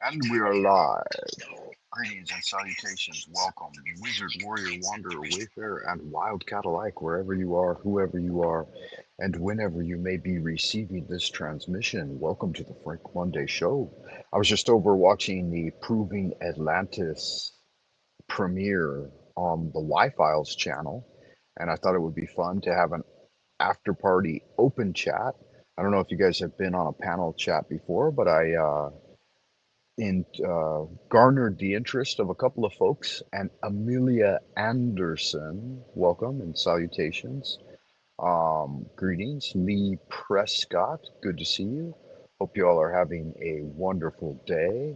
And we are live. Greetings and salutations. Welcome, wizard, warrior, wanderer, wayfarer, and wildcat alike, wherever you are, whoever you are, and whenever you may be receiving this transmission. Welcome to the Frank Monday Show. I was just over watching the Proving Atlantis premiere on the Y Files channel, and I thought it would be fun to have an after party open chat. I don't know if you guys have been on a panel chat before, but I garnered the interest of a couple of folks, and Amelia Anderson, welcome and salutations. Greetings, Lee Prescott, good to see you. Hope you all are having a wonderful day.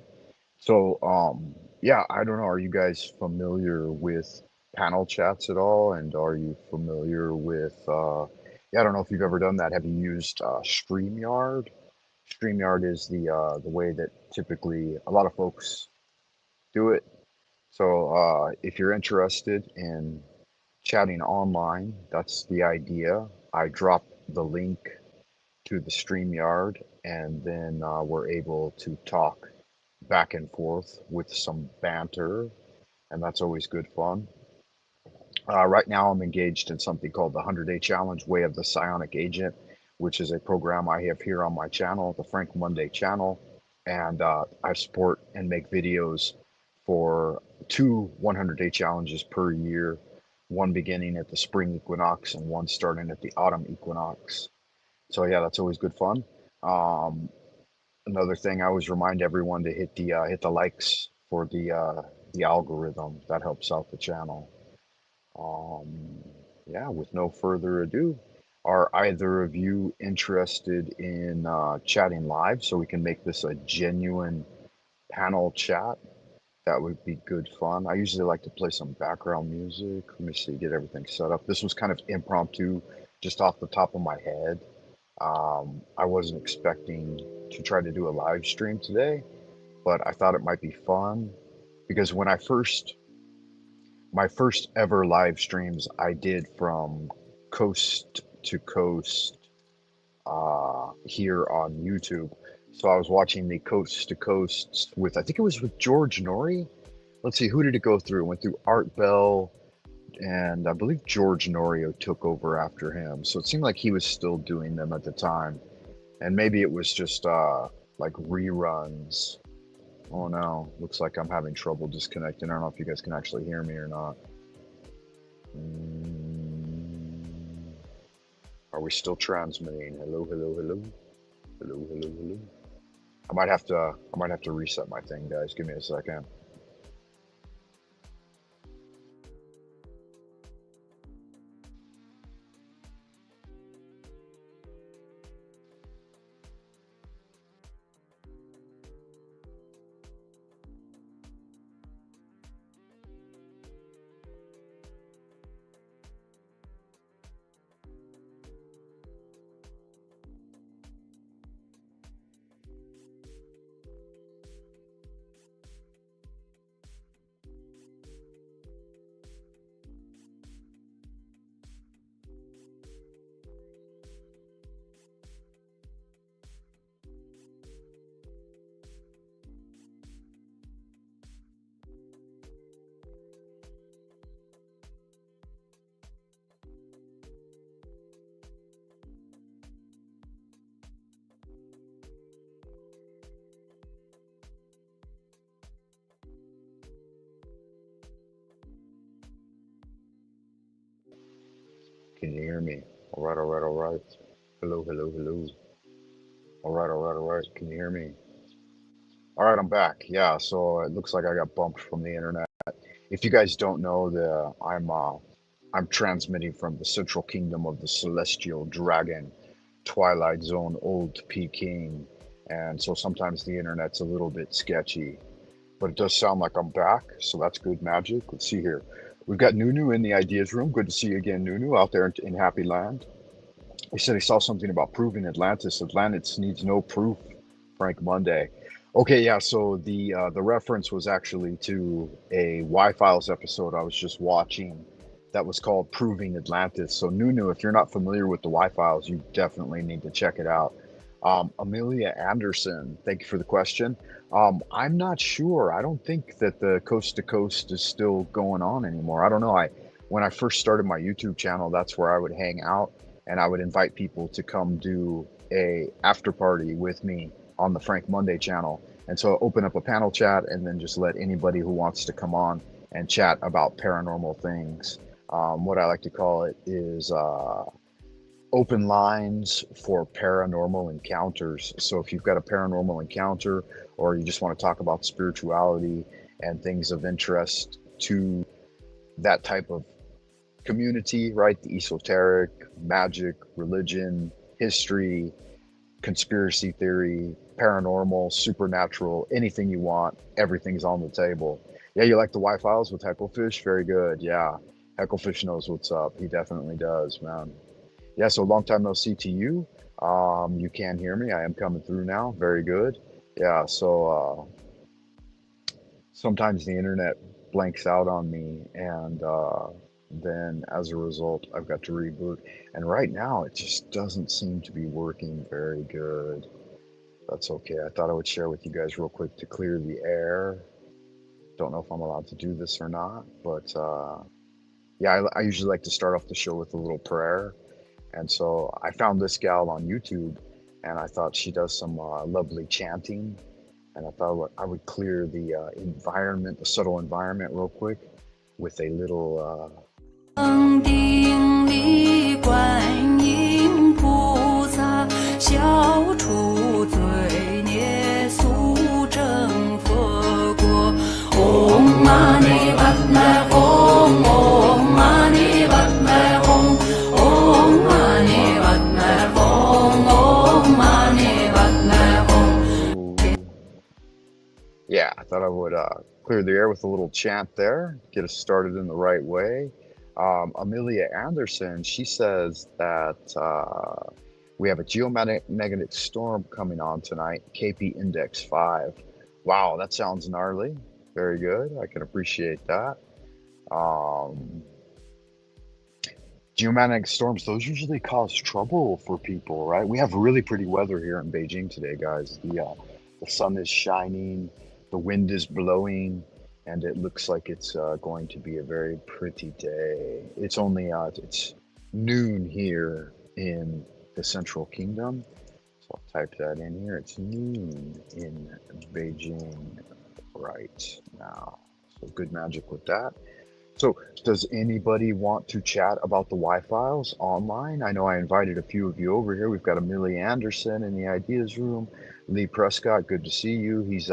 Yeah, I don't know, are you guys familiar with panel chats at all? And are you familiar with, yeah, I don't know if you've ever done that. Have you used StreamYard? StreamYard is the way that typically a lot of folks do it. If you're interested in chatting online, that's the idea. I drop the link to the StreamYard, and then we're able to talk back and forth with some banter, and that's always good fun. Right now, I'm engaged in something called the 100-Day Challenge Way of the Psionic Agent, which is a program I have here on my channel, the Frank Monday channel. And I support and make videos for two 100-day challenges per year, one beginning at the spring equinox and one starting at the autumn equinox. So, yeah, that's always good fun. Um, Another thing, I always remind everyone to hit the likes for the algorithm. That helps out the channel. Um, yeah, with no further ado, are either of you interested in chatting live so we can make this a genuine panel chat? That would be good fun. I usually like to play some background music. Let me see, get everything set up. This was kind of impromptu, just off the top of my head. I wasn't expecting to try to do a live stream today, but I thought it might be fun because my first ever live streams I did from coast to coast here on YouTube. So I was watching the coast to coasts with, I think it was with George Norrie. Let's see, who did it go through? It went through Art Bell, and I believe George Norio took over after him. So it seemed like he was still doing them at the time. And maybe it was just like reruns. Oh no, looks like I'm having trouble disconnecting. I don't know if you guys can actually hear me or not. Mm, are we still transmitting? Hello, hello, hello, hello, hello, hello. I might have to reset my thing, guys. Give me a second. Can you hear me? All right, all right, all right. Hello, hello, hello. All right, all right, all right. Can you hear me? All right, I'm back. Yeah, so it looks like I got bumped from the internet. If you guys don't know, I'm transmitting from the central kingdom of the celestial dragon, Twilight Zone, Old Peking, and so sometimes the internet's a little bit sketchy, but it does sound like I'm back, so that's good magic. Let's see here. We've got Nunu in the ideas room. Good to see you again, Nunu, out there in Happy Land. He said he saw something about proving Atlantis. Atlantis needs no proof. Frank Monday. Okay, yeah. So the reference was actually to a Y Files episode I was just watching that was called "Proving Atlantis." So Nunu, if you're not familiar with the Y Files, you definitely need to check it out. Amelia Anderson, thank you for the question. I'm not sure. I don't think that the Coast to Coast is still going on anymore. I don't know. When I first started my YouTube channel, that's where I would hang out and I would invite people to come do a after party with me on the Frank Monday channel. And so open up a panel chat and then just let anybody who wants to come on and chat about paranormal things. What I like to call it is open lines for paranormal encounters. So if you've got a paranormal encounter or you just want to talk about spirituality and things of interest to that type of community, right? The esoteric, magic, religion, history, conspiracy theory, paranormal, supernatural, anything you want, everything's on the table. Yeah, you like the Y-Files with Hecklefish? Very good. Yeah, Hecklefish knows what's up. He definitely does, man. Yeah, so long time no see to you. You can hear me. I am coming through now. Very good. Yeah, so sometimes the internet blanks out on me, and then as a result, I've got to reboot. And right now, it just doesn't seem to be working very good. That's okay. I thought I would share with you guys real quick to clear the air. Don't know if I'm allowed to do this or not, but yeah, I usually like to start off the show with a little prayer. And so I found this gal on YouTube, and I thought she does some lovely chanting. And I thought I would clear the environment, the subtle environment, real quick with a little. 顶礼观音菩萨，消除罪孽，速成佛果。唵嘛呢叭咪吽，唵嘛呢叭咪吽，唵嘛呢叭咪吽，唵嘛呢叭咪吽。 Yeah, I thought I would clear the air with a little chant there, get us started in the right way. Amelia Anderson, she says that we have a geomagnetic storm coming on tonight, KP Index 5. Wow, that sounds gnarly. Very good. I can appreciate that. Geomagnetic storms, those usually cause trouble for people, right? We have really pretty weather here in Beijing today, guys. The sun is shining, the wind is blowing, and it looks like it's going to be a very pretty day. It's only it's noon here in the Central Kingdom, so I'll type that in here. It's noon in Beijing right now. So good magic with that. So does anybody want to chat about the Y-Files online? I know I invited a few of you over here. We've got Amelia Anderson in the Ideas Room. Lee Prescott, good to see you. He's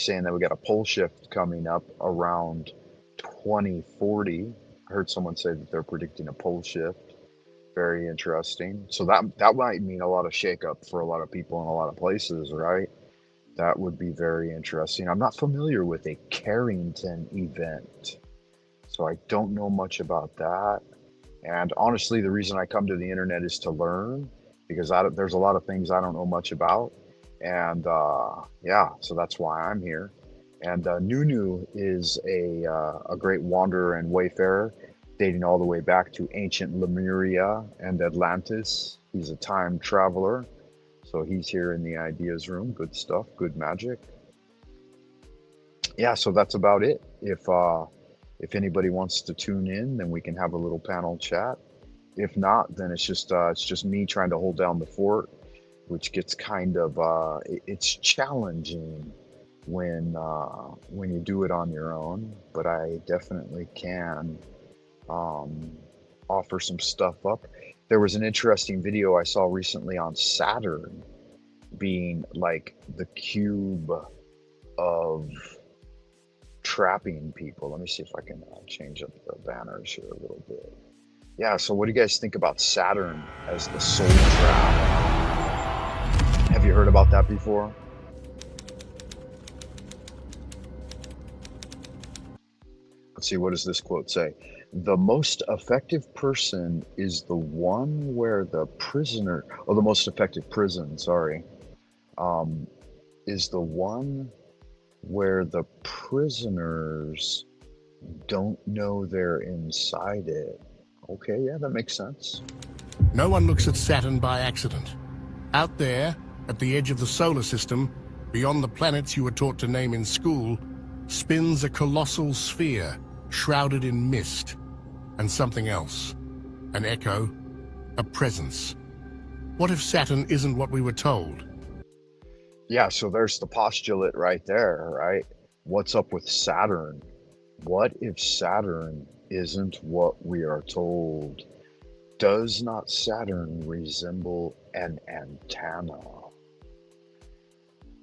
saying that we got a pole shift coming up around 2040. I heard someone say that they're predicting a pole shift. Very interesting. So that might mean a lot of shakeup for a lot of people in a lot of places, right? That would be very interesting. I'm not familiar with a Carrington event, so I don't know much about that. And honestly, the reason I come to the internet is to learn, because there's a lot of things I don't know much about. And yeah, so that's why I'm here. And Nunu is a great wanderer and wayfarer, dating all the way back to ancient Lemuria and Atlantis. He's a time traveler, so he's here in the Ideas Room. Good stuff, good magic. Yeah, so that's about it. If anybody wants to tune in, then we can have a little panel chat. If not, then it's just me trying to hold down the fort, which gets kind of it's challenging when you do it on your own. But I definitely can offer some stuff up. There was an interesting video I saw recently on Saturn being like the cube of trapping people. Let me see if I can change up the banners here a little bit. Yeah, so what do you guys think about Saturn as the soul trap? Have you heard about that before? Let's see, what does this quote say? The most effective person is the one where the prisoner, or the most effective prison, sorry, is the one where the prisoners don't know they're inside it. Okay, yeah, that makes sense. No one looks at Saturn by accident. Out there, At the edge of the solar system, beyond the planets you were taught to name in school, spins a colossal sphere shrouded in mist and something else. An echo, a presence. What if Saturn isn't what we were told? Yeah, so there's the postulate right there, right? What's up with Saturn? What if Saturn isn't what we are told? Does not Saturn resemble an antenna?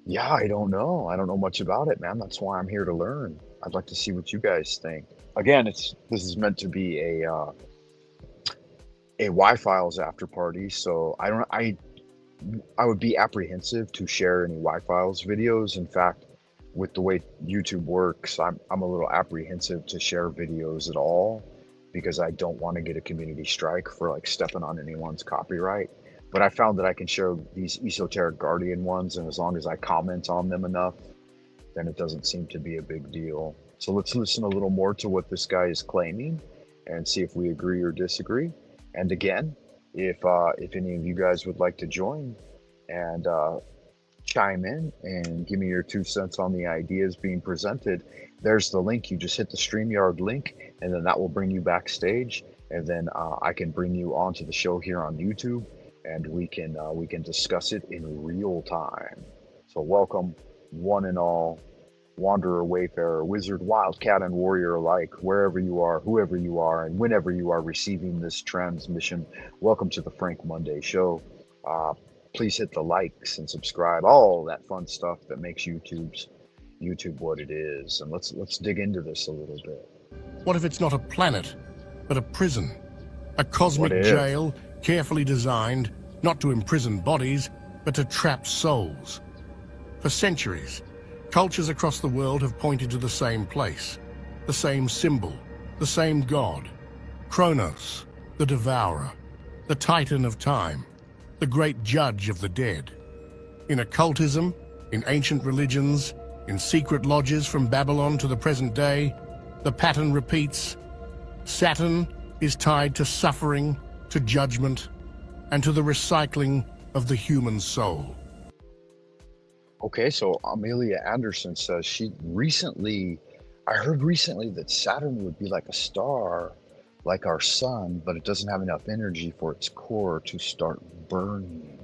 Yeah, I don't know. I don't know much about it, man. That's why I'm here to learn. I'd like to see what you guys think. Again, this is meant to be a Y-Files after party, so I would be apprehensive to share any Y-Files videos. In fact, with the way YouTube works, I'm a little apprehensive to share videos at all because I don't want to get a community strike for like stepping on anyone's copyright. But I found that I can share these esoteric guardian ones, and as long as I comment on them enough, then it doesn't seem to be a big deal. So let's listen a little more to what this guy is claiming and see if we agree or disagree. And again, if any of you guys would like to join and chime in and give me your 2 cents on the ideas being presented, there's the link. You just hit the StreamYard link, and then that will bring you backstage, and then I can bring you onto the show here on YouTube, and we can discuss it in real time. So welcome, one and all, wanderer, wayfarer, wizard, wildcat, and warrior alike, wherever you are, whoever you are, and whenever you are receiving this transmission. Welcome to the Frank Monday Show. Please hit the likes and subscribe, all that fun stuff that makes YouTube what it is. And let's dig into this a little bit. What if it's not a planet, but a prison? A cosmic jail, carefully designed, not to imprison bodies, but to trap souls. For centuries, cultures across the world have pointed to the same place, the same symbol, the same god. Kronos, the devourer, the titan of time, the great judge of the dead. In occultism, in ancient religions, in secret lodges from Babylon to the present day, the pattern repeats. Saturn is tied to suffering, to judgment, and to the recycling of the human soul. Okay, so Amelia Anderson says I heard recently that Saturn would be like a star, like our sun, but it doesn't have enough energy for its core to start burning.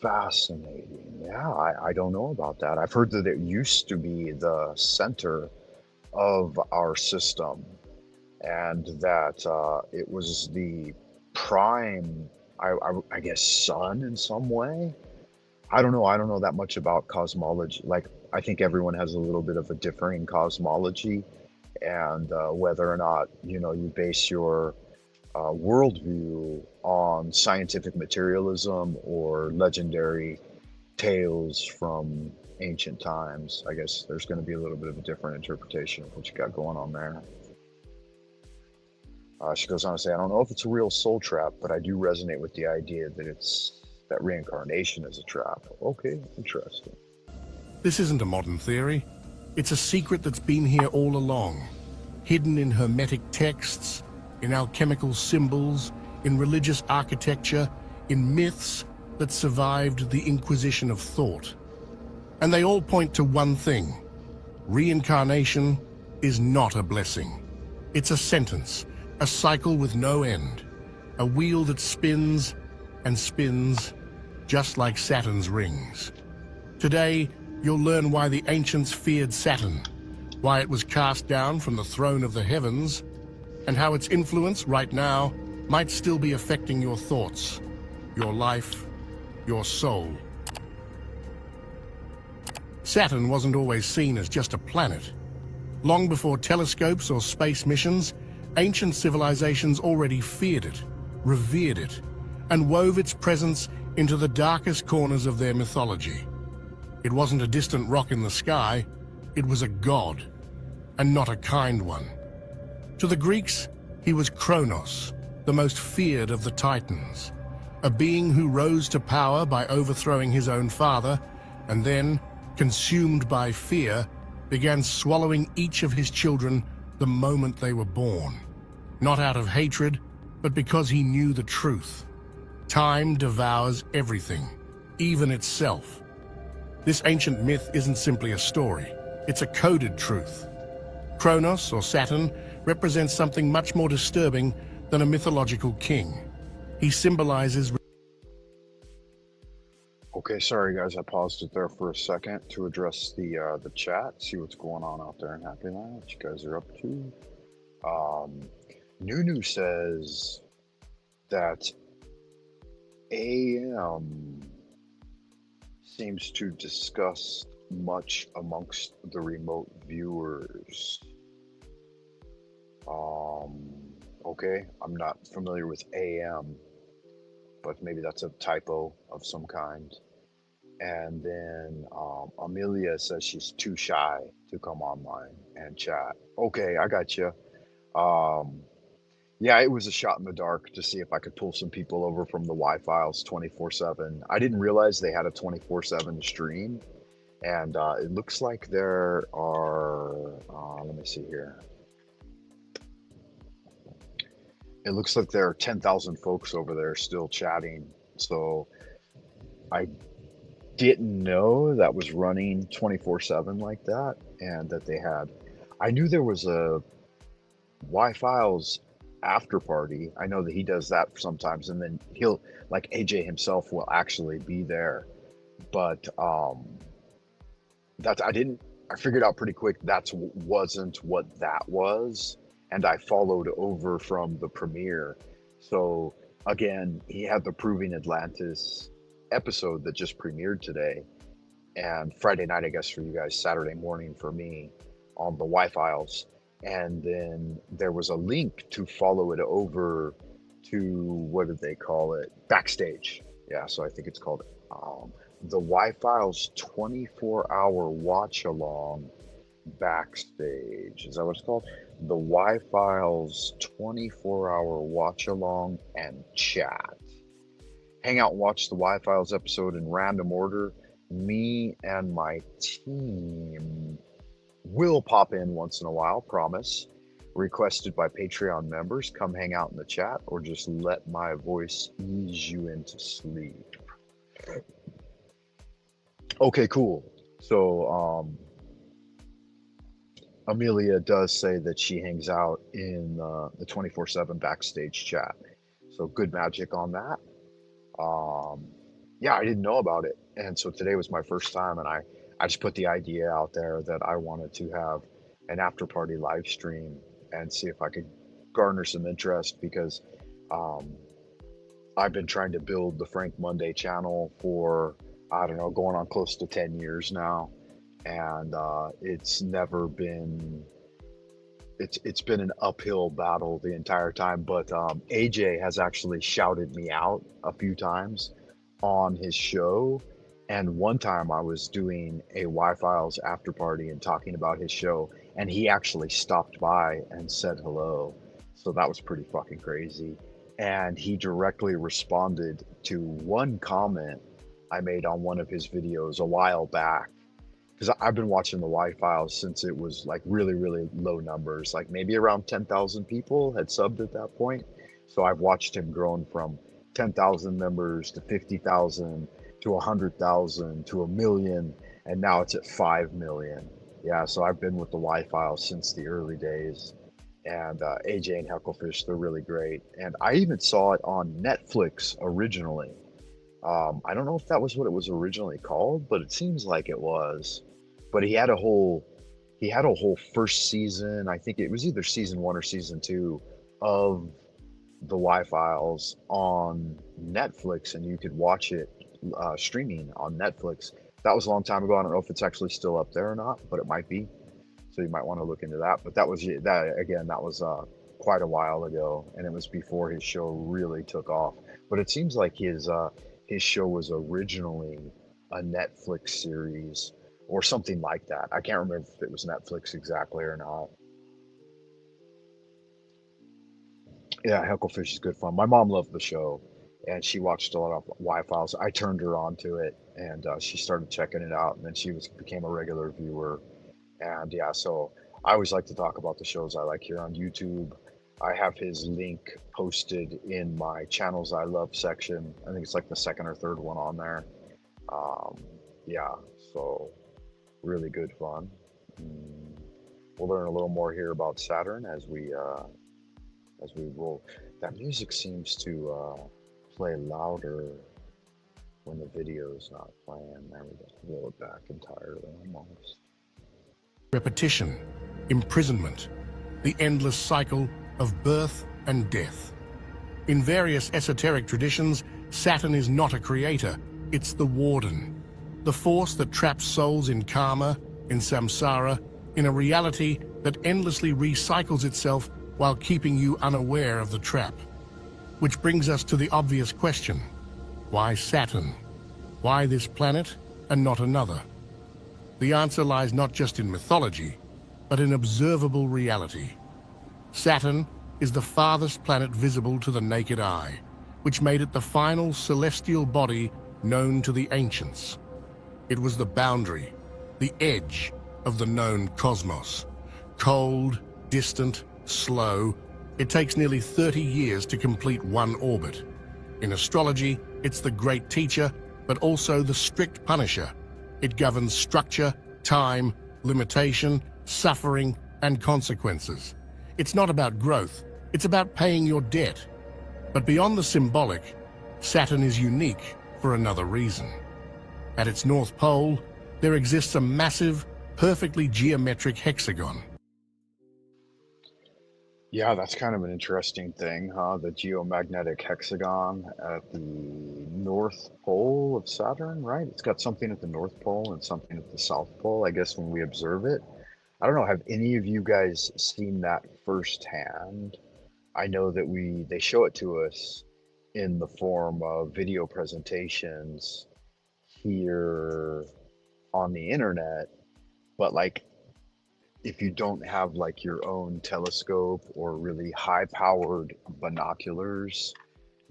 Fascinating. Yeah, I don't know about that. I've heard that it used to be the center of our system, and that it was the prime, I guess, sun in some way. I don't know that much about cosmology. Like, I think everyone has a little bit of a differing cosmology, and whether or not, you base your worldview on scientific materialism or legendary tales from ancient times. I guess there's going to be a little bit of a different interpretation of what you got going on there. She goes on to say, I don't know if it's a real soul trap, but I do resonate with the idea that reincarnation is a trap. Okay, interesting. This isn't a modern theory. It's a secret that's been here all along, hidden in hermetic texts, in alchemical symbols, in religious architecture, in myths that survived the Inquisition of thought. And they all point to one thing: reincarnation is not a blessing. It's a sentence, a cycle with no end, a wheel that spins and spins, just like Saturn's rings. Today, you'll learn why the ancients feared Saturn, why it was cast down from the throne of the heavens, and how its influence right now might still be affecting your thoughts, your life, your soul. Saturn wasn't always seen as just a planet. Long before telescopes or space missions, ancient civilizations already feared it, revered it, and wove its presence into the darkest corners of their mythology. It wasn't a distant rock in the sky, it was a god, and not a kind one. To the Greeks, he was Kronos, the most feared of the Titans, a being who rose to power by overthrowing his own father, and then, consumed by fear, began swallowing each of his children the moment they were born. Not out of hatred, but because he knew the truth. Time devours everything, even itself. This ancient myth isn't simply a story, it's a coded truth. Kronos, or Saturn, represents something much more disturbing than a mythological king. He symbolizes... Okay, sorry guys, I paused it there for a second to address the chat, see what's going on out there in Happy Land, what you guys are up to. Nunu says that AM seems to discuss much amongst the remote viewers. Okay, I'm not familiar with AM, but maybe that's a typo of some kind. And then Amelia says she's too shy to come online and chat. Okay, I got you. Yeah, it was a shot in the dark to see if I could pull some people over from the Y-Files 24/7. I didn't realize they had a 24/7 stream, and it looks like there are, let me see here. It looks like there are 10,000 folks over there still chatting. So I didn't know that was running 24/7 like that, and that they had. I knew there was a Y-Files after party. I know that he does that sometimes, and then he'll, like AJ himself, will actually be there. But that's I figured out pretty quick wasn't what that was, and I followed over from the premiere. So again, he had the Proving Atlantis episode that just premiered today, and Friday night, I guess, for you guys, Saturday morning for me, on the Y-Files. And then there was a link to follow it over to, what did they call it? Backstage. Yeah, so I think it's called the Y-Files 24-hour watch along backstage. Is that what it's called? The Y-Files 24-hour watch along and chat. Hang out and watch the Y-Files episode in random order. Me and my team will pop in once in a while, promise. Requested by Patreon members. Come hang out in the chat, or just let my voice ease you into sleep. Okay, cool. So Amelia does say that she hangs out in the 24/7 backstage chat. So good magic on that. Yeah, I didn't know about it. And so today was my first time, and I just put the idea out there that I wanted to have an after party live stream and see if I could garner some interest, because I've been trying to build the Frank Monday channel for, I don't know, going on close to 10 years now. And it's never been, it's been an uphill battle the entire time. But AJ has actually shouted me out a few times on his show. And one time I was doing a Y-Files after party and talking about his show, and he actually stopped by and said hello. So that was pretty fucking crazy. And he directly responded to one comment I made on one of his videos a while back. Because I've been watching the Y-Files since it was like really, really low numbers, like maybe around 10,000 people had subbed at that point. So I've watched him grown from 10,000 members to 50,000 to 100,000 to 1 million, and now it's at 5 million. Yeah, so I've been with the Y-Files since the early days, and AJ and Hecklefish, they're really great. And I even saw it on Netflix originally. I don't know if that was what it was originally called, but it seems like it was. But he had a whole first season. I think it was either season 1 or season 2 of the Y-Files on Netflix, and you could watch it streaming on Netflix. That was a long time ago. I don't know if it's actually still up there or not, but it might be. So you might want to look into that. But that was quite a while ago, and it was before his show really took off. But it seems like his show was originally a Netflix series or something like that. I can't remember if it was Netflix exactly or not. Yeah, Hecklefish is good fun. My mom loved the show, and she watched a lot of Y-Files. I turned her on to it, and she started checking it out, and then she became a regular viewer. And yeah, so I always like to talk about the shows I like here on YouTube. I have his link posted in my channels I love section. I think it's like the second or third one on there. Um, yeah, so really good fun. Mm, we'll learn a little more here about Saturn as we roll. That music seems to play louder when the video is not playing. There we go. Roll it back entirely almost. Repetition, imprisonment, the endless cycle of birth and death. In various esoteric traditions, Saturn is not a creator, it's the warden, the force that traps souls in karma, in samsara, in a reality that endlessly recycles itself while keeping you unaware of the trap. Which brings us to the obvious question: why Saturn? Why this planet and not another? The answer lies not just in mythology, but in observable reality. Saturn is the farthest planet visible to the naked eye, which made it the final celestial body known to the ancients. It was the boundary, the edge of the known cosmos. Cold, distant, slow, it takes nearly 30 years to complete one orbit. In astrology, it's the great teacher, but also the strict punisher. It governs structure, time, limitation, suffering, and consequences. It's not about growth, it's about paying your debt. But beyond the symbolic, Saturn is unique for another reason. At its North Pole, there exists a massive, perfectly geometric hexagon. Yeah, that's kind of an interesting thing, huh? The geomagnetic hexagon at the North Pole of Saturn, right? It's got something at the North Pole and something at the South Pole, I guess, when we observe it. I don't know, have any of you guys seen that firsthand? I know that they show it to us in the form of video presentations here on the internet, but like if you don't have like your own telescope or really high powered binoculars,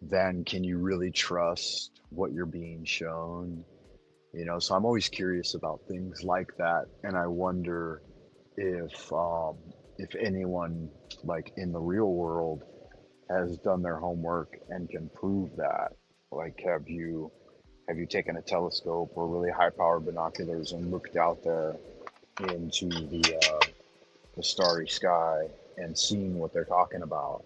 then can you really trust what you're being shown? You know, so I'm always curious about things like that, and I wonder if anyone like in the real world has done their homework and can prove that. Like, have you taken a telescope or really high powered binoculars and looked out there into the starry sky and seen what they're talking about?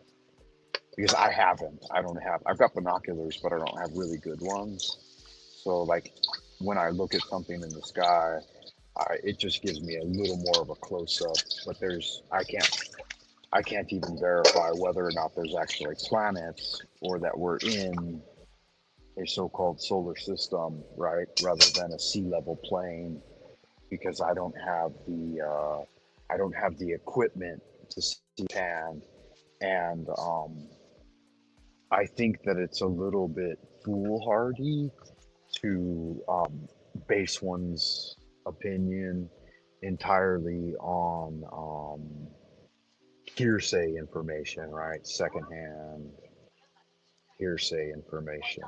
Because I haven't. I don't have. I've got binoculars, but I don't have really good ones. So like when I look at something in the sky, it just gives me a little more of a close up. But I can't even verify whether or not there's actually planets or that we're in a so-called solar system, right? Rather than a sea level plane, because I don't have the equipment to see hand, and I think that it's a little bit foolhardy to base one's opinion entirely on hearsay information, right? Secondhand hearsay information.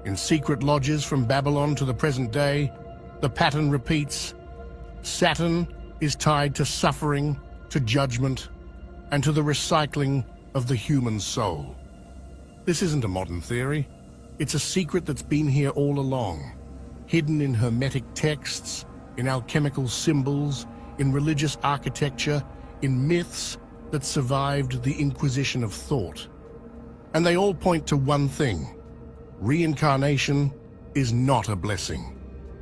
In secret lodges from Babylon to the present day, the pattern repeats. Saturn is tied to suffering, to judgment, and to the recycling of the human soul. This isn't a modern theory. It's a secret that's been here all along, hidden in hermetic texts, in alchemical symbols, in religious architecture, in myths that survived the Inquisition of thought. And they all point to one thing. Reincarnation is not a blessing.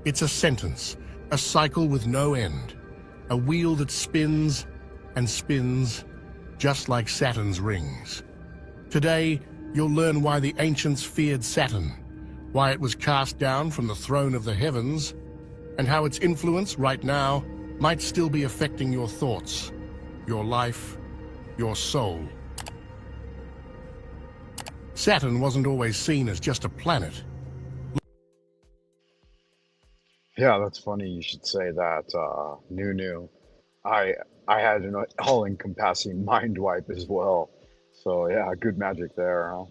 It's a sentence, a cycle with no end, a wheel that spins and spins, just like Saturn's rings. Today, you'll learn why the ancients feared Saturn, why it was cast down from the throne of the heavens, and how its influence right now might still be affecting your thoughts, your life, your soul. Saturn wasn't always seen as just a planet. Yeah, that's funny you should say that. New. I I had an all-encompassing mind wipe as well. So yeah, good magic there, huh?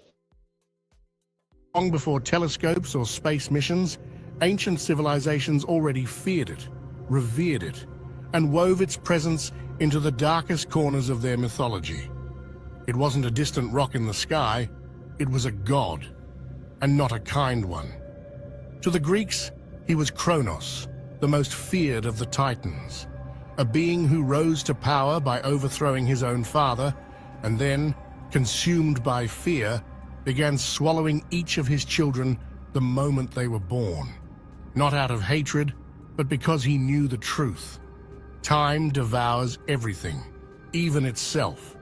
Long before telescopes or space missions, ancient civilizations already feared it, revered it, and wove its presence into the darkest corners of their mythology. It wasn't a distant rock in the sky, it was a god, and not a kind one. To the Greeks, he was Kronos, the most feared of the Titans, a being who rose to power by overthrowing his own father, and then, consumed by fear, began swallowing each of his children the moment they were born. Not out of hatred, but because he knew the truth. Time devours everything, even itself.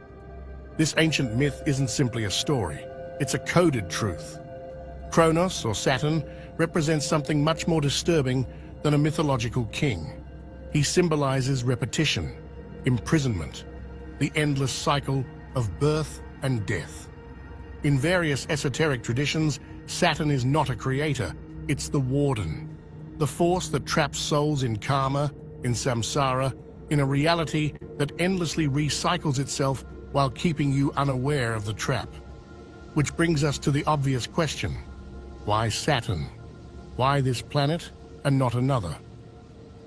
This ancient myth isn't simply a story, it's a coded truth. Kronos, or Saturn, represents something much more disturbing than a mythological king. He symbolizes repetition, imprisonment, the endless cycle of birth and death. In various esoteric traditions, Saturn is not a creator, it's the warden, the force that traps souls in karma, in samsara, in a reality that endlessly recycles itself while keeping you unaware of the trap. Which brings us to the obvious question: why Saturn? Why this planet and not another?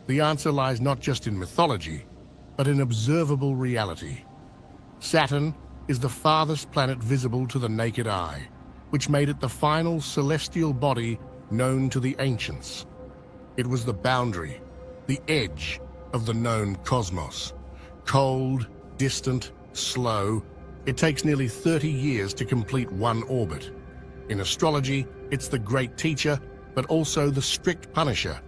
The answer lies not just in mythology, but in observable reality. Saturn is the farthest planet visible to the naked eye, which made it the final celestial body known to the ancients. It was the boundary, the edge of the known cosmos. Cold, distant, slow, it takes nearly 30 years to complete one orbit. In astrology, it's the great teacher, but also the strict punisher.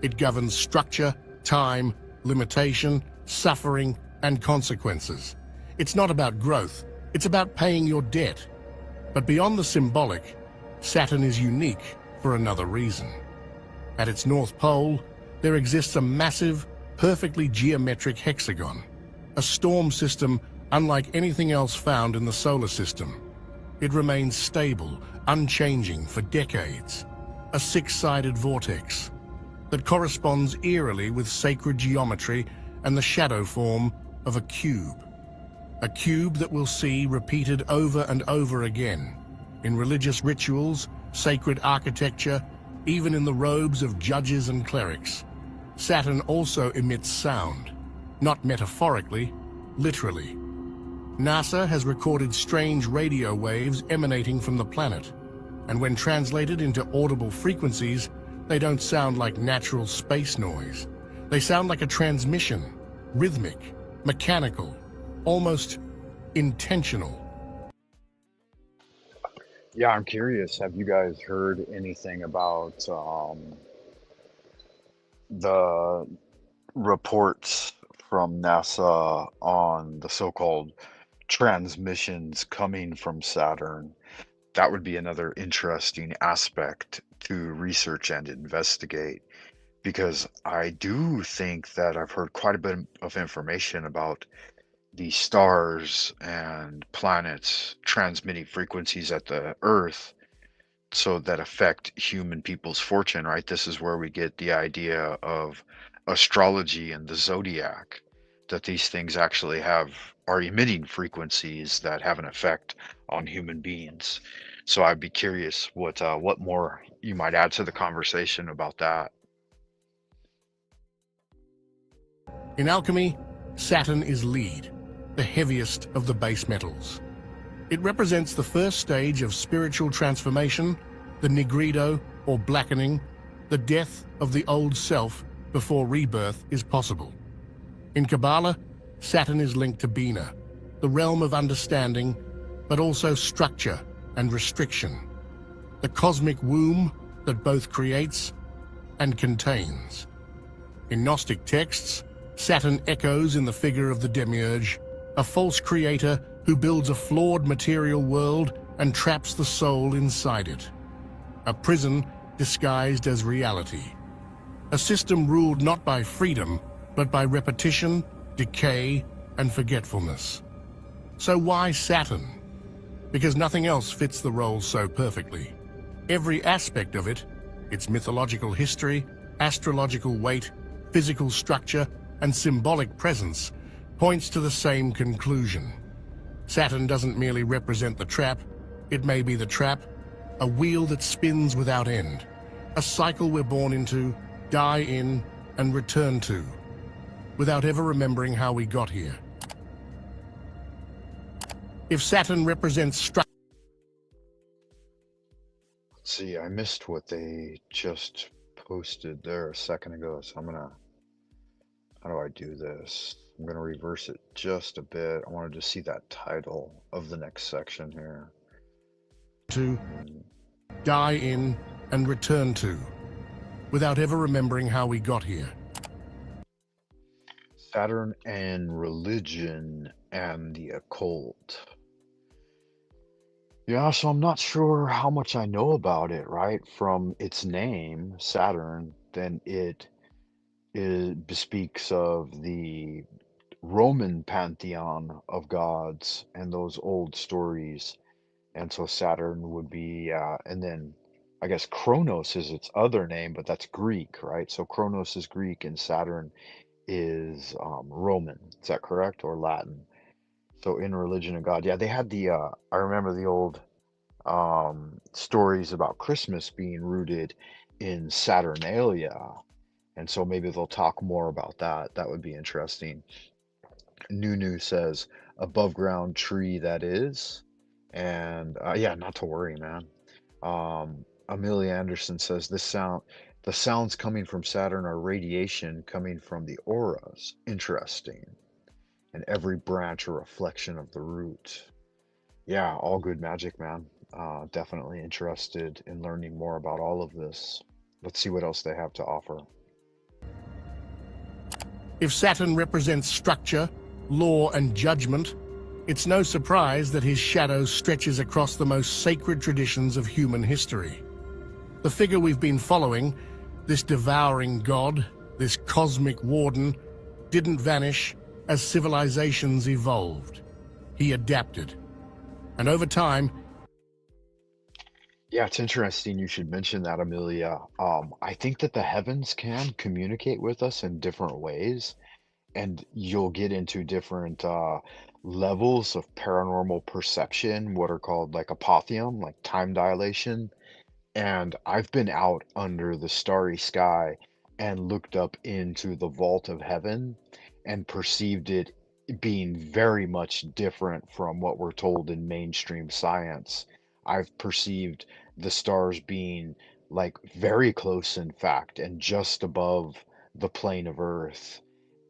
It governs structure, time, limitation, suffering, and consequences. It's not about growth, it's about paying your debt. But beyond the symbolic, Saturn is unique for another reason. At its North Pole, there exists a massive, perfectly geometric hexagon, a storm system unlike anything else found in the solar system. It remains stable, unchanging for decades, a six-sided vortex that corresponds eerily with sacred geometry and the shadow form of a cube. A cube that we'll see repeated over and over again in religious rituals, sacred architecture, even in the robes of judges and clerics. Saturn also emits sound, not metaphorically, literally. NASA has recorded strange radio waves emanating from the planet, and when translated into audible frequencies, they don't sound like natural space noise. They sound like a transmission, rhythmic, mechanical, almost intentional. Yeah, I'm curious. Have you guys heard anything about the reports from NASA on the so-called transmissions coming from Saturn? That would be another interesting aspect to research and investigate, because I do think that I've heard quite a bit of information about the stars and planets transmitting frequencies at the Earth so that affect human people's fortune, right? This is where we get the idea of astrology and the zodiac, that these things actually are emitting frequencies that have an effect on human beings. So I'd be curious what more you might add to the conversation about that. In alchemy, Saturn is lead, the heaviest of the base metals. It represents the first stage of spiritual transformation, the nigredo, or blackening, the death of the old self before rebirth is possible. In Kabbalah, Saturn is linked to Bina, the realm of understanding, but also structure and restriction, the cosmic womb that both creates and contains. In Gnostic texts, Saturn echoes in the figure of the demiurge, a false creator who builds a flawed material world and traps the soul inside it. A prison disguised as reality. A system ruled not by freedom, but by repetition, decay, and forgetfulness. So why Saturn? Because nothing else fits the role so perfectly. Every aspect of it, its mythological history, astrological weight, physical structure, and symbolic presence, points to the same conclusion. Saturn doesn't merely represent the trap, it may be the trap, a wheel that spins without end, a cycle we're born into, die in, and return to, without ever remembering how we got here. If Saturn represents structure. Let's see, I missed what they just posted there a second ago, so how do I do this? I'm gonna reverse it just a bit. I wanted to see that title of the next section here. To die in and return to, without ever remembering how we got here. Saturn and religion and the occult. Yeah, so I'm not sure how much I know about it, right? From its name, Saturn, then it bespeaks of the Roman pantheon of gods and those old stories. And so Saturn would be, and then I guess Kronos is its other name, but that's Greek, right? So Kronos is Greek and Saturn is Roman. Is that correct? Or Latin? So in religion of God, yeah, they had I remember the old stories about Christmas being rooted in Saturnalia. And so maybe they'll talk more about that. That would be interesting. Nunu says, above ground tree that is. And yeah, not to worry, man. Amelia Anderson says, the sounds coming from Saturn are radiation coming from the auras. Interesting. And every branch a reflection of the root. Yeah, all good magic, man. Definitely interested in learning more about all of this. Let's see what else they have to offer. If Saturn represents structure, law, and judgment, it's no surprise that his shadow stretches across the most sacred traditions of human history. The figure we've been following, this devouring god, this cosmic warden, didn't vanish as civilizations evolved. He adapted. And over time. Yeah, it's interesting you should mention that, Amelia. I think that the heavens can communicate with us in different ways, and you'll get into different levels of paranormal perception, what are called like apotheum, like time dilation. And I've been out under the starry sky and looked up into the vault of heaven and perceived it being very much different from what we're told in mainstream science. I've perceived the stars being like very close, in fact, and just above the plane of Earth.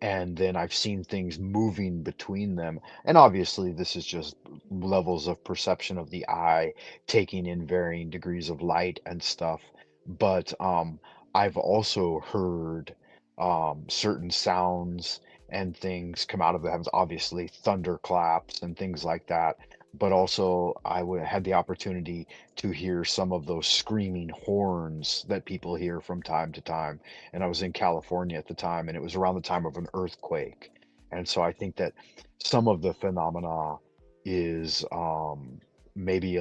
And then I've seen things moving between them. And obviously, this is just levels of perception of the eye, taking in varying degrees of light and stuff. But I've also heard certain sounds and things come out of the heavens, obviously thunderclaps and things like that. But also, had the opportunity to hear some of those screaming horns that people hear from time to time. And I was in California at the time, and it was around the time of an earthquake. And so I think that some of the phenomena is maybe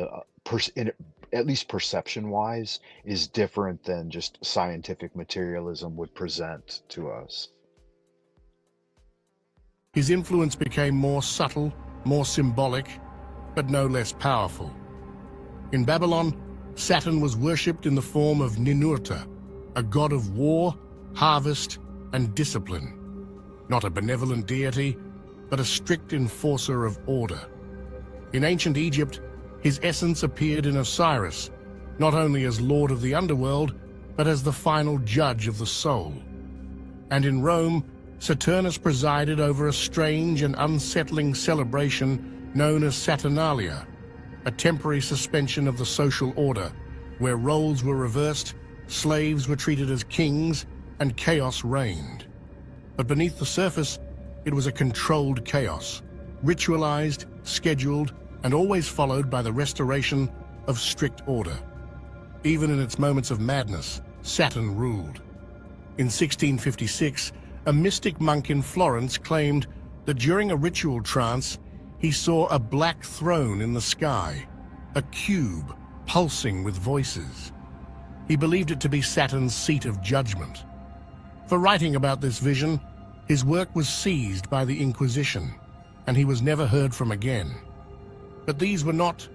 at least perception-wise, is different than just scientific materialism would present to us. His influence became more subtle, more symbolic, but no less powerful. In Babylon, Saturn was worshipped in the form of Ninurta, a god of war, harvest, and discipline. Not a benevolent deity, but a strict enforcer of order. In ancient Egypt, his essence appeared in Osiris, not only as lord of the underworld, but as the final judge of the soul. And in Rome, Saturnus presided over a strange and unsettling celebration known as Saturnalia, a temporary suspension of the social order, where roles were reversed, slaves were treated as kings, and chaos reigned. But beneath the surface, it was a controlled chaos, ritualized, scheduled, and always followed by the restoration of strict order. Even in its moments of madness, Saturn ruled. In 1656, a mystic monk in Florence claimed that during a ritual trance, he saw a black throne in the sky, a cube pulsing with voices. He believed it to be Saturn's seat of judgment. For writing about this vision, his work was seized by the Inquisition, and he was never heard from again. But these were not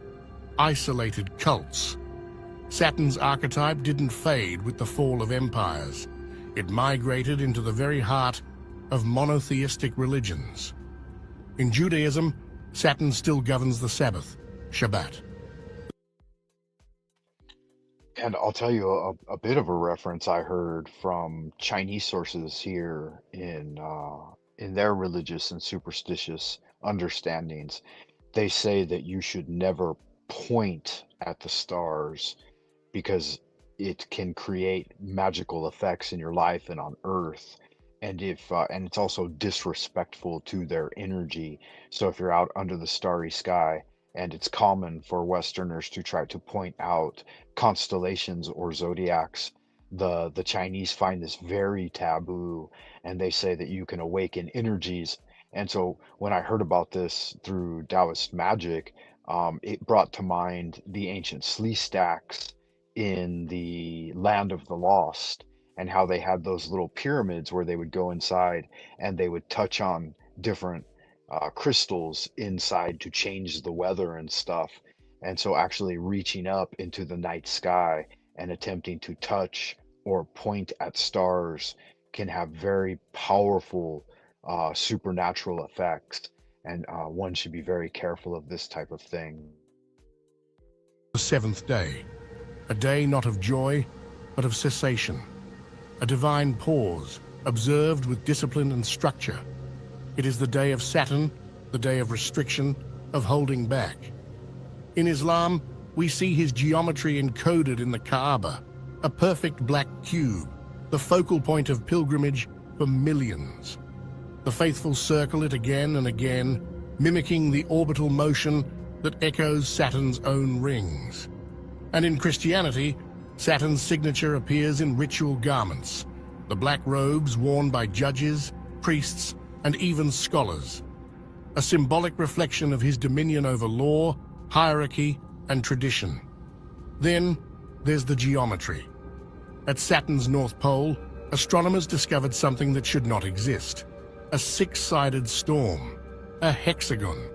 isolated cults. Saturn's archetype didn't fade with the fall of empires. It migrated into the very heart of monotheistic religions. In Judaism, Saturn still governs the Sabbath, Shabbat. And I'll tell you a bit of a reference I heard from Chinese sources here in their religious and superstitious understandings. They say that you should never point at the stars because it can create magical effects in your life and on Earth. And if and it's also disrespectful to their energy. So if you're out under the starry sky, and it's common for Westerners to try to point out constellations or zodiacs, the Chinese find this very taboo, and they say that you can awaken energies. And so when I heard about this through Taoist magic, it brought to mind the ancient slee stacks in the land of the lost, and how they had those little pyramids where they would go inside and they would touch on different crystals inside to change the weather and stuff. And so actually reaching up into the night sky and attempting to touch or point at stars can have very powerful supernatural effects. And one should be very careful of this type of thing. The seventh day, a day not of joy, but of cessation. A divine pause, observed with discipline and structure. It is the day of Saturn, the day of restriction, of holding back. In Islam, we see his geometry encoded in the Kaaba, a perfect black cube, the focal point of pilgrimage for millions. The faithful circle it again and again, mimicking the orbital motion that echoes Saturn's own rings. And in Christianity, Saturn's signature appears in ritual garments, the black robes worn by judges, priests, and even scholars, a symbolic reflection of his dominion over law, hierarchy, and tradition. Then there's the geometry. At Saturn's North Pole, astronomers discovered something that should not exist: a six-sided storm, a hexagon,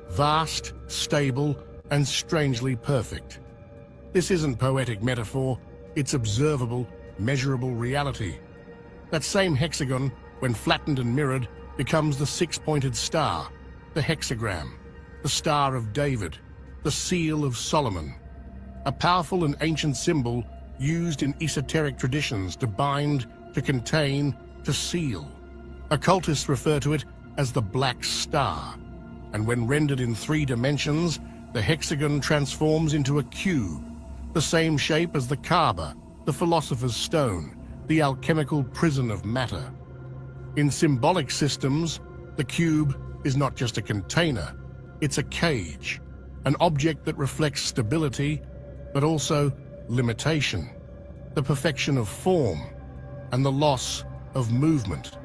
vast, stable, and strangely perfect. This isn't poetic metaphor, it's observable, measurable reality. That same hexagon, when flattened and mirrored, becomes the six-pointed star, the hexagram, the Star of David, the Seal of Solomon, a powerful and ancient symbol used in esoteric traditions to bind, to contain, to seal. Occultists refer to it as the Black Star, and when rendered in 3 dimensions, the hexagon transforms into a cube, the same shape as the Kaaba, the Philosopher's Stone, the alchemical prison of matter. In symbolic systems, the cube is not just a container, it's a cage, an object that reflects stability, but also limitation, the perfection of form, and the loss of movement.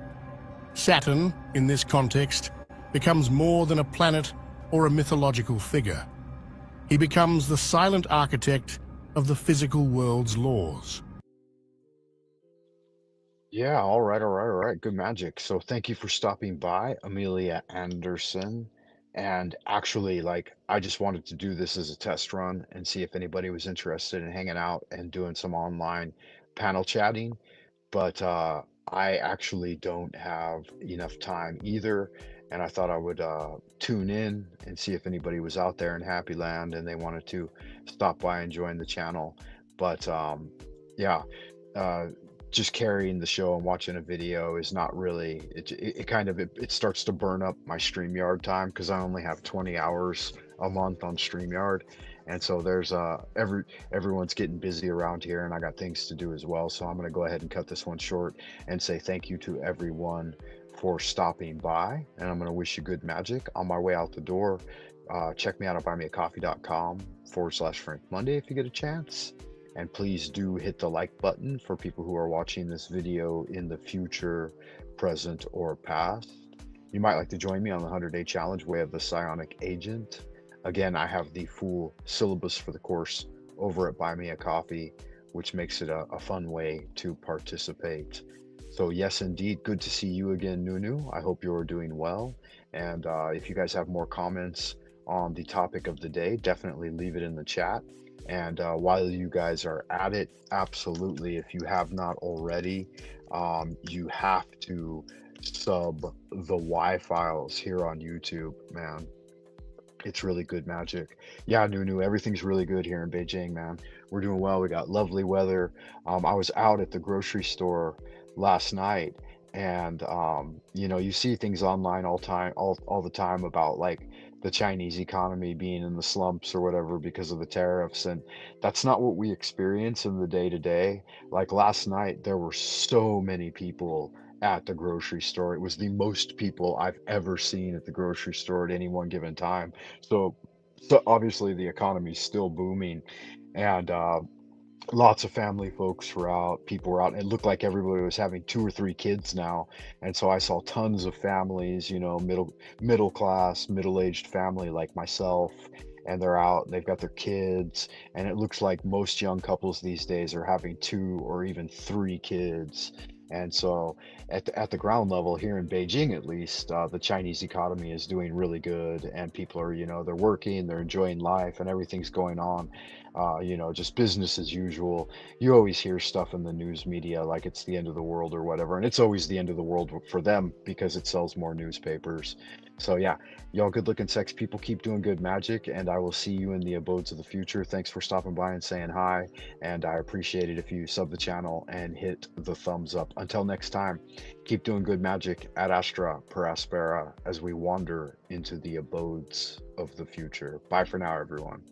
Saturn, in this context, becomes more than a planet or a mythological figure. He becomes the silent architect of the physical world's laws. Yeah, all right, all right, all right. Good magic. So thank you for stopping by, Amelia Anderson. And actually, like, I just wanted to do this as a test run and see if anybody was interested in hanging out and doing some online panel chatting. But I actually don't have enough time either. And I thought I would tune in and see if anybody was out there in Happy Land and they wanted to stop by and join the channel. But yeah, just carrying the show and watching a video is not really, it kind of, it starts to burn up my StreamYard time because I only have 20 hours a month on StreamYard. And so there's everyone's getting busy around here and I got things to do as well. So I'm going to go ahead and cut this one short and say thank you to everyone for stopping by. And I'm going to wish you good magic on my way out the door. Check me out at buymeacoffee.com/Frank Monday if you get a chance. And please do hit the like button for people who are watching this video in the future, present, or past. You might like to join me on the 100-Day Challenge, Way of the Psionic Agent. Again, I have the full syllabus for the course over at Buy Me a Coffee, which makes it a fun way to participate. So yes, indeed, good to see you again, Nunu. I hope you're doing well. And if you guys have more comments on the topic of the day, definitely leave it in the chat. And while you guys are at it, absolutely, if you have not already, you have to sub the Y files here on YouTube, man. It's really good magic. Yeah, Nunu, everything's really good here in Beijing, man. We're doing well. We got lovely weather. I was out at the grocery store last night, and you know, you see things online all the time about like the Chinese economy being in the slumps or whatever because of the tariffs, and that's not what we experience in the day to day. Like last night, there were so many people at the grocery store. It was the most people I've ever seen at the grocery store at any one given time. So, so obviously the economy's still booming, and lots of family folks were out. People were out. And it looked like everybody was having two or three kids now, and so I saw tons of families, you know, middle class, middle-aged family like myself, and they're out. They've got their kids, and it looks like most young couples these days are having two or even three kids. And so, at the ground level here in Beijing, at least, the Chinese economy is doing really good, and people are, you know, they're working, they're enjoying life, and everything's going on, you know, just business as usual. You always hear stuff in the news media like it's the end of the world or whatever, and it's always the end of the world for them because it sells more newspapers. So yeah, y'all good looking sex people keep doing good magic, and I will see you in the abodes of the future. Thanks for stopping by and saying hi, and I appreciate it if you sub the channel and hit the thumbs up. Until next time, keep doing good magic ad astra per aspera as we wander into the abodes of the future. Bye for now, everyone.